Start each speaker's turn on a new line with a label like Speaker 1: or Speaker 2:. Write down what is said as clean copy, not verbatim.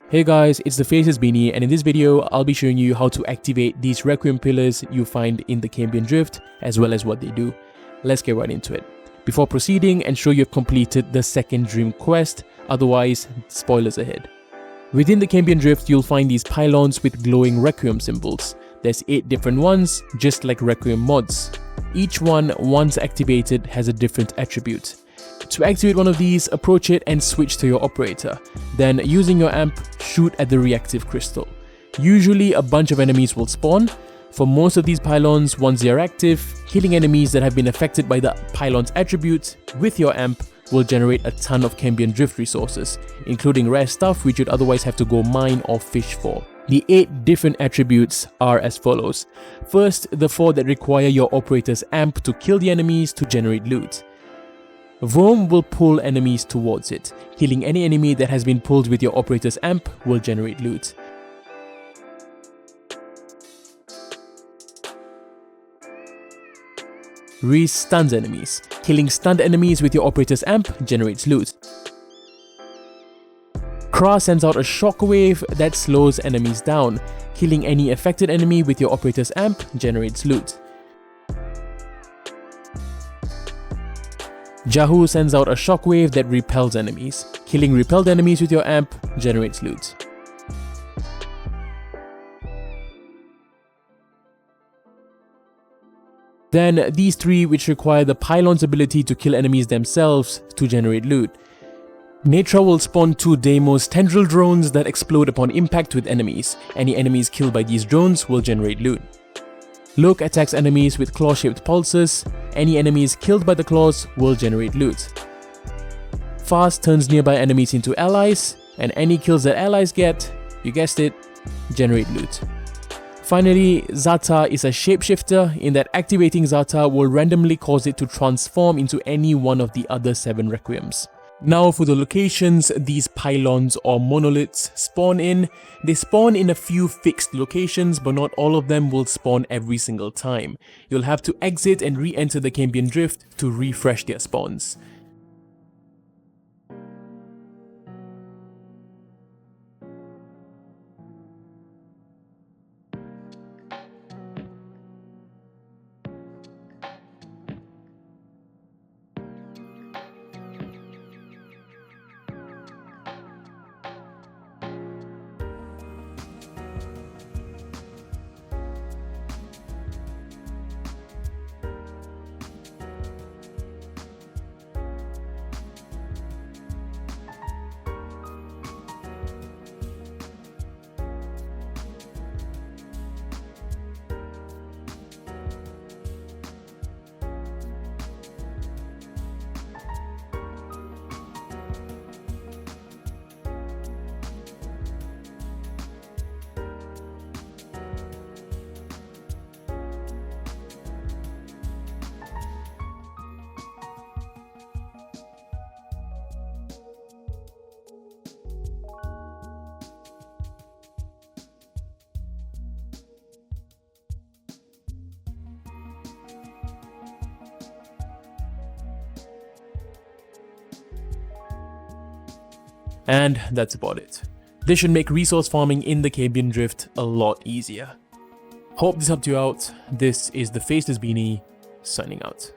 Speaker 1: Hey guys, it's the Faceless Beanie, and in this video I'll be showing you how to activate these Requiem Pillars you find in the Cambian Drift, as well as what they do. Let's get right into it. Before proceeding, ensure you've completed the second dream quest, otherwise spoilers ahead. Within the Cambian Drift you'll find these pylons with glowing Requiem symbols. There's 8 different ones, just like Requiem mods. Each one, once activated, has a different attribute. To activate one of these, approach it and switch to your operator. Then, using your amp, shoot at the reactive crystal. Usually a bunch of enemies will spawn. For most of these pylons, once they are active, killing enemies that have been affected by the pylon's attribute with your amp will generate a ton of Cambian Drift resources, including rare stuff which you'd otherwise have to go mine or fish for. The 8 different attributes are as follows. First, the 4 that require your operator's amp to kill the enemies to generate loot. Worm will pull enemies towards it. Killing any enemy that has been pulled with your operator's amp will generate loot. Reese stuns enemies. Killing stunned enemies with your operator's amp generates loot. Kra sends out a shockwave that slows enemies down. Killing any affected enemy with your operator's amp generates loot. Jahu sends out a shockwave that repels enemies. Killing repelled enemies with your amp generates loot. Then these 3 which require the pylon's ability to kill enemies themselves to generate loot. Netra will spawn 2 Deimos tendril drones that explode upon impact with enemies. Any enemies killed by these drones will generate loot. Loke attacks enemies with claw-shaped pulses. Any enemies killed by the claws will generate loot. Fast turns nearby enemies into allies, and any kills that allies get, you guessed it, generate loot. Finally, Zata is a shapeshifter in that activating Zata will randomly cause it to transform into any one of the other 7 Requiems. Now for the locations these pylons or monoliths spawn in. They spawn in a few fixed locations, but not all of them will spawn every single time. You'll have to exit and re-enter the Cambian Drift to refresh their spawns. And that's about it. This should make resource farming in the Cambian Drift a lot easier. Hope this helped you out. This is the Faceless Beanie, signing out.